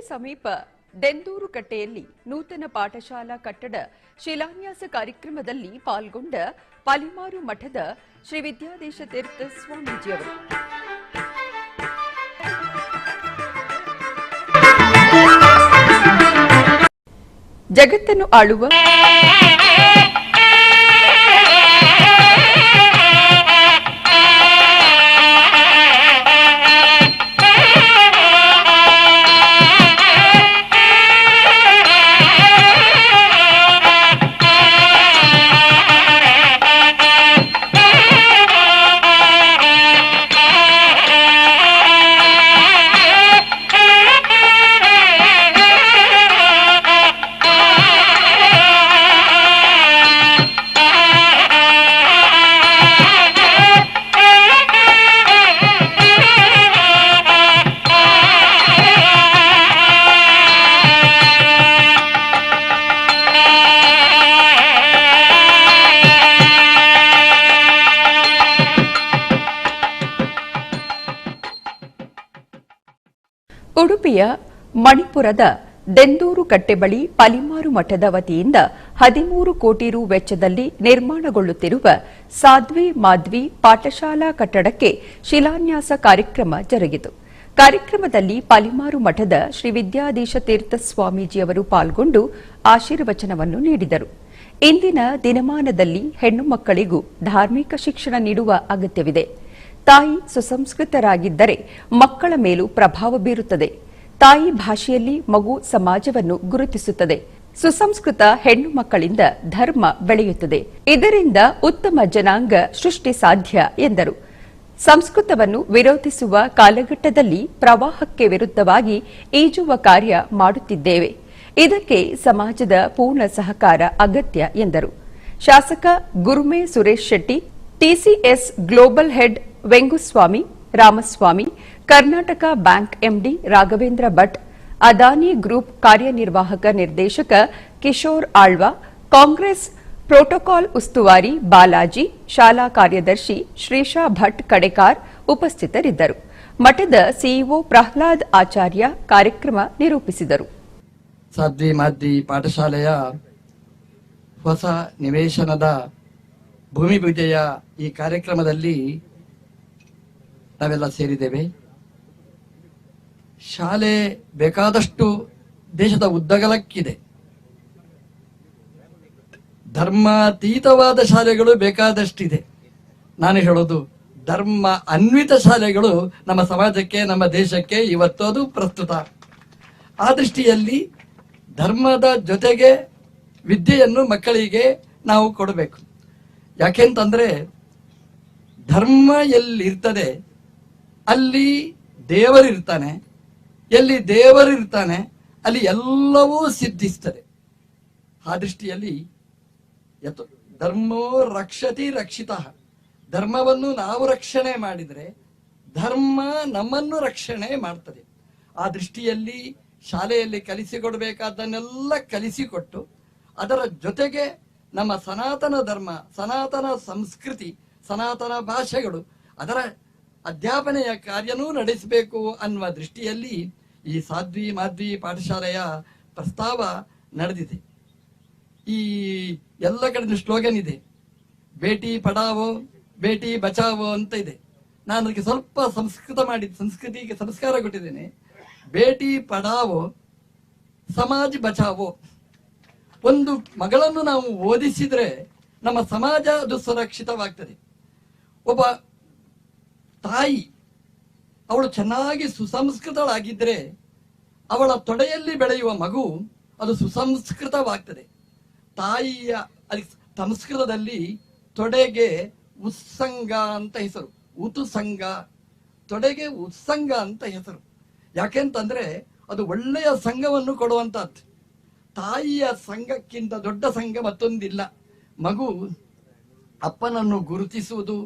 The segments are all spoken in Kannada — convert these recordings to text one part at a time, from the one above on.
ಸಮೀಪ ದೆಂದೂರು ಕಟ್ಟೆಯಲ್ಲಿ ನೂತನ ಪಾಠಶಾಲಾ ಕಟ್ಟಡ ಶಿಲಾನ್ಯಾಸ ಕಾರ್ಯಕ್ರಮದಲ್ಲಿ ಪಾಲ್ಗೊಂಡ ಪಾಲಿಮಾರು ಮಠದ ಶ್ರೀ ವಿದ್ಯಾಧೀಶ ತೀರ್ಥ ಸ್ವಾಮೀಜಿಯವರು. ಜಗತ್ತನ್ನು ಆಳುವ ಉಡುಪಿಯ ಮಣಿಪುರದ ದೆಂದೂರು ಕಟ್ಟೆ ಬಳಿ ಪಾಲಿಮಾರು ಮಠದ ವತಿಯಿಂದ 13 ಕೋಟಿ ರು ವೆಚ್ಚದಲ್ಲಿ ನಿರ್ಮಾಣಗೊಳ್ಳುತ್ತಿರುವ ಸಾಧ್ವಿ ಮಾಧ್ವಿ ಪಾಠಶಾಲಾ ಕಟ್ಟಡಕ್ಕೆ ಶಿಲಾನ್ಯಾಸ ಕಾರ್ಯಕ್ರಮ ಜರುಗಿತು. ಕಾರ್ಯಕ್ರಮದಲ್ಲಿ ಪಾಲಿಮಾರು ಮಠದ ಶ್ರೀ ವಿದ್ಯಾಧೀಶ ತೀರ್ಥ ಸ್ವಾಮೀಜಿಯವರು ಪಾಲ್ಗೊಂಡು ಆಶೀರ್ವಚನವನ್ನು ನೀಡಿದರು. ಇಂದಿನ ದಿನಮಾನದಲ್ಲಿ ಹೆಣ್ಣು ಮಕ್ಕಳಿಗೂ ಧಾರ್ಮಿಕ ಶಿಕ್ಷಣ ನೀಡುವ ಅಗತ್ಯವಿದೆ. ತಾಯಿ ಸುಸಂಸ್ಕೃತರಾಗಿದ್ದರೆ ಮಕ್ಕಳ ಮೇಲೂ ಪ್ರಭಾವ ಬೀರುತ್ತದೆ. ತಾಯಿ ಭಾಷೆಯಲ್ಲಿ ಮಗು ಸಮಾಜವನ್ನು ಗುರುತಿಸುತ್ತದೆ. ಸುಸಂಸ್ಕೃತ ಹೆಣ್ಣು ಮಕ್ಕಳಿಂದ ಧರ್ಮ ಬೆಳೆಯುತ್ತದೆ. ಇದರಿಂದ ಉತ್ತಮ ಜನಾಂಗ ಸೃಷ್ಟಿ ಸಾಧ್ಯ ಎಂದರು. ಸಂಸ್ಕೃತವನ್ನು ವಿರೋಧಿಸುವ ಕಾಲಘಟ್ಟದಲ್ಲಿ ಪ್ರವಾಹಕ್ಕೆ ವಿರುದ್ಧವಾಗಿ ಈಜುವ ಕಾರ್ಯ ಮಾಡುತ್ತಿದ್ದೇವೆ. ಇದಕ್ಕೆ ಸಮಾಜದ ಪೂರ್ಣ ಸಹಕಾರ ಅಗತ್ಯ ಎಂದರು. ಶಾಸಕ Gurme Suresh Shetty, TCS global head Vengusamy Ramaswamy, Karnataka Bank MD Raghavendra Bhat, Adani group ಕಾರ್ಯನಿರ್ವಾಹಕ ನಿರ್ದೇಶಕ ಕಿಶೋರ್ ಆಳ್ವ, ಕಾಂಗ್ರೆಸ್ ಪ್ರೋಟೋಕಾಲ್ ಉಸ್ತುವಾರಿ ಬಾಲಾಜಿ, ಶಾಲಾ ಕಾರ್ಯದರ್ಶಿ ಶ್ರೀಶಾ ಭಟ್ ಕಡೆಕಾರ್ ಉಪಸ್ಥಿತರಿದ್ದರು. ಮಠದ ಸಿಇಒ ಪ್ರಹ್ಲಾದ್ ಆಚಾರ್ಯ ಕಾರ್ಯಕ್ರಮ ನಿರೂಪಿಸಿದರು. ಸಾಧ್ವಿ ಮಾಧ್ವಿ ಪಾಠಶಾಲೆಯ ಹೊಸ ನಿವೇಶನದ ಭೂಮಿ ಪೂಜೆಯ ಈ ಕಾರ್ಯಕ್ರಮದಲ್ಲಿ ನಾವೆಲ್ಲ ಸೇರಿದ್ದೇವೆ. ಶಾಲೆ ಬೇಕಾದಷ್ಟು ದೇಶದ ಉದ್ದಗಲಕ್ಕಿದೆ. ಧರ್ಮಾತೀತವಾದ ಶಾಲೆಗಳು ಬೇಕಾದಷ್ಟಿದೆ. ನಾನು ಹೇಳೋದು ಧರ್ಮ ಅನ್ವಿತ ಶಾಲೆಗಳು ನಮ್ಮ ಸಮಾಜಕ್ಕೆ, ನಮ್ಮ ದೇಶಕ್ಕೆ ಇವತ್ತು ಅದು ಪ್ರಸ್ತುತ. ಆ ದೃಷ್ಟಿಯಲ್ಲಿ ಧರ್ಮದ ಜೊತೆಗೆ ವಿದ್ಯೆಯನ್ನು ಮಕ್ಕಳಿಗೆ ನಾವು ಕೊಡಬೇಕು. ಯಾಕೆಂತಂದ್ರೆ ಧರ್ಮ ಎಲ್ಲಿರ್ತದೆ ಅಲ್ಲಿ ದೇವರಿರ್ತಾನೆ, ಎಲ್ಲಿ ದೇವರಿರ್ತಾನೆ ಅಲ್ಲಿ ಎಲ್ಲವೂ ಸಿದ್ಧಿಸ್ತದೆ. ಆ ದೃಷ್ಟಿಯಲ್ಲಿ ಧರ್ಮೋ ರಕ್ಷತಿ ರಕ್ಷಿತ. ಧರ್ಮವನ್ನು ನಾವು ರಕ್ಷಣೆ ಮಾಡಿದರೆ ಧರ್ಮ ನಮ್ಮನ್ನು ರಕ್ಷಣೆ ಮಾಡ್ತದೆ. ಆ ದೃಷ್ಟಿಯಲ್ಲಿ ಶಾಲೆಯಲ್ಲಿ ಕಲಿಸಿಕೊಡ್ಬೇಕಾದ್ದನ್ನೆಲ್ಲ ಕಲಿಸಿಕೊಟ್ಟು ಅದರ ಜೊತೆಗೆ ನಮ್ಮ ಸನಾತನ ಧರ್ಮ, ಸನಾತನ ಸಂಸ್ಕೃತಿ, ಸನಾತನ ಭಾಷೆಗಳು ಅದರ ಅಧ್ಯಾಪನೆಯ ಕಾರ್ಯನೂ ನಡೆಸಬೇಕು ಅನ್ನುವ ದೃಷ್ಟಿಯಲ್ಲಿ ಈ ಸಾಧ್ವಿ ಮಾಧ್ವಿ ಪಾಠಶಾಲೆಯ ಪ್ರಸ್ತಾವ ನಡೆದಿದೆ. ಈ ಎಲ್ಲ ಕಡೆ ಸ್ಲೋಗನ್ ಇದೆ, ಬೇಟಿ ಪಡಾವೋ ಬೇಟಿ ಬಚಾವೋ ಅಂತ ಇದೆ. ನಾನು ಅದಕ್ಕೆ ಸ್ವಲ್ಪ ಸಂಸ್ಕೃತಿಗೆ ಸಂಸ್ಕಾರ ಕೊಟ್ಟಿದ್ದೇನೆ. ಬೇಟಿ ಪಡಾವೋ ಸಮಾಜ ಬಚಾವೋ. ಒಂದು ಮಗಳನ್ನು ನಾವು ಓದಿಸಿದ್ರೆ ನಮ್ಮ ಸಮಾಜ ಅದು ಸುರಕ್ಷಿತವಾಗ್ತದೆ. ಒಬ್ಬ ತಾಯಿ ಅವಳು ಚೆನ್ನಾಗಿ ಸುಸಂಸ್ಕೃತಳಾಗಿದ್ರೆ ಅವಳ ತೊಡೆಯಲ್ಲಿ ಬೆಳೆಯುವ ಮಗು ಅದು ಸುಸಂಸ್ಕೃತವಾಗ್ತದೆ. ತಾಯಿಯ ಸಂಸ್ಕೃತದಲ್ಲಿ ತೊಡೆಗೆ ಉತ್ಸಂಗ ಅಂತ ಹೆಸರು, ಉತುಸಂಗ. ತೊಡೆಗೆ ಉತ್ಸಂಗ ಅಂತ ಹೆಸರು. ಯಾಕೆಂತಂದ್ರೆ ಅದು ಒಳ್ಳೆಯ ಸಂಘವನ್ನು ಕೊಡುವಂತಹದ್ದು. ತಾಯಿಯ ಸಂಘಕ್ಕಿಂತ ದೊಡ್ಡ ಸಂಘ ಮತ್ತೊಂದಿಲ್ಲ. ಮಗು ಅಪ್ಪನನ್ನು ಗುರುತಿಸುವುದು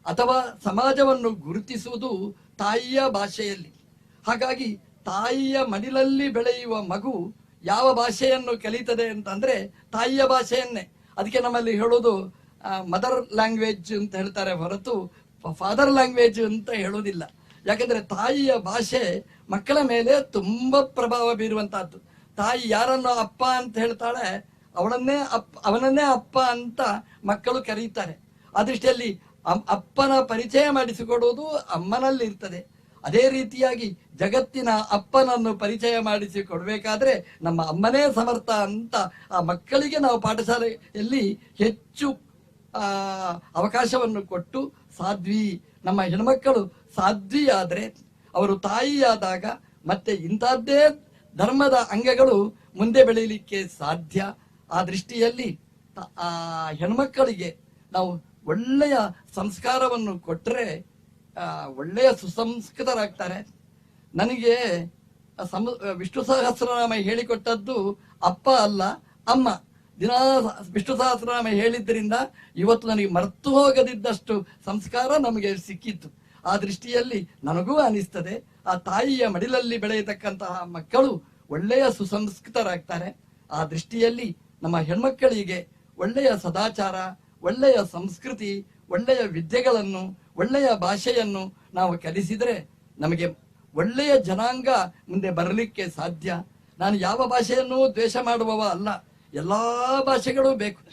ಅಥವಾ ಸಮಾಜವನ್ನು ಗುರುತಿಸುವುದು ತಾಯಿಯ ಭಾಷೆಯಲ್ಲಿ. ಹಾಗಾಗಿ ತಾಯಿಯ ಮಡಿಲಲ್ಲಿ ಬೆಳೆಯುವ ಮಗು ಯಾವ ಭಾಷೆಯನ್ನು ಕಲಿತದೆ ಅಂತಂದ್ರೆ ತಾಯಿಯ ಭಾಷೆಯನ್ನೇ. ಅದಕ್ಕೆ ನಮ್ಮಲ್ಲಿ ಹೇಳೋದು ಮದರ್ ಲ್ಯಾಂಗ್ವೇಜ್ ಅಂತ ಹೇಳ್ತಾರೆ ಹೊರತು ಫಾದರ್ ಲ್ಯಾಂಗ್ವೇಜ್ ಅಂತ ಹೇಳೋದಿಲ್ಲ. ಯಾಕಂದ್ರೆ ತಾಯಿಯ ಭಾಷೆ ಮಕ್ಕಳ ಮೇಲೆ ತುಂಬಾ ಪ್ರಭಾವ ಬೀರುವಂತಹದ್ದು. ತಾಯಿ ಯಾರನ್ನು ಅಪ್ಪ ಅಂತ ಹೇಳ್ತಾಳೆ ಅವನನ್ನೇ ಅಪ್ಪ ಅಂತ ಮಕ್ಕಳು ಕರೀತಾರೆ. ಆ ದೃಷ್ಟಿಯಲ್ಲಿ ಅಪ್ಪನ ಪರಿಚಯ ಮಾಡಿಸಿಕೊಡುವುದು ಅಮ್ಮನಲ್ಲಿ ಇರ್ತದೆ. ಅದೇ ರೀತಿಯಾಗಿ ಜಗತ್ತಿನ ಅಪ್ಪನನ್ನು ಪರಿಚಯ ಮಾಡಿಸಿಕೊಡ್ಬೇಕಾದ್ರೆ ನಮ್ಮ ಅಮ್ಮನೇ ಸಮರ್ಥ ಅಂತ ಆ ಮಕ್ಕಳಿಗೆ ನಾವು ಪಾಠಶಾಲೆಯಲ್ಲಿ ಹೆಚ್ಚು ಅವಕಾಶವನ್ನು ಕೊಟ್ಟು ಸಾಧ್ವಿ, ನಮ್ಮ ಹೆಣ್ಮಕ್ಕಳು ಸಾಧ್ವಿಯಾದ್ರೆ ಅವರು ತಾಯಿಯಾದಾಗ ಮತ್ತೆ ಇಂಥದ್ದೇ ಧರ್ಮದ ಅಂಗಗಳು ಮುಂದೆ ಬೆಳೀಲಿಕ್ಕೆ ಸಾಧ್ಯ. ಆ ದೃಷ್ಟಿಯಲ್ಲಿ ಆ ಹೆಣ್ಮಕ್ಕಳಿಗೆ ನಾವು ಒಳ್ಳೆಯ ಸಂಸ್ಕಾರವನ್ನು ಕೊಟ್ಟರೆ ಒಳ್ಳೆಯ ಸುಸಂಸ್ಕೃತರಾಗ್ತಾರೆ. ನನಗೆ ವಿಷ್ಣು ಸಹಸ್ರನಾಮ ಹೇಳಿಕೊಟ್ಟದ್ದು ಅಪ್ಪ ಅಲ್ಲ ಅಮ್ಮ. ದಿನ ವಿಷ್ಣು ಸಹಸ್ರನಾಮ ಹೇಳಿದ್ರಿಂದ ಇವತ್ತು ನನಗೆ ಮರೆತು ಹೋಗದಿದ್ದಷ್ಟು ಸಂಸ್ಕಾರ ನಮಗೆ ಸಿಕ್ಕಿತ್ತು. ಆ ದೃಷ್ಟಿಯಲ್ಲಿ ನನಗೂ ಅನಿಸ್ತದೆ ಆ ತಾಯಿಯ ಮಡಿಲಲ್ಲಿ ಬೆಳೆಯತಕ್ಕಂತಹ ಮಕ್ಕಳು ಒಳ್ಳೆಯ ಸುಸಂಸ್ಕೃತರಾಗ್ತಾರೆ. ಆ ದೃಷ್ಟಿಯಲ್ಲಿ ನಮ್ಮ ಹೆಣ್ಮಕ್ಕಳಿಗೆ ಒಳ್ಳೆಯ ಸದಾಚಾರ, ಒಳ್ಳೆಯ ಸಂಸ್ಕೃತಿ, ಒಳ್ಳೆಯ ವಿದ್ಯೆಗಳನ್ನು, ಒಳ್ಳೆಯ ಭಾಷೆಯನ್ನು ನಾವು ಕಲಿಸಿದ್ರೆ ನಮಗೆ ಒಳ್ಳೆಯ ಜನಾಂಗ ಮುಂದೆ ಬರಲಿಕ್ಕೆ ಸಾಧ್ಯ. ನಾನು ಯಾವ ಭಾಷೆಯನ್ನು ದ್ವೇಷ ಮಾಡುವವ ಅಲ್ಲ, ಎಲ್ಲಾ ಭಾಷೆಗಳು ಬೇಕು.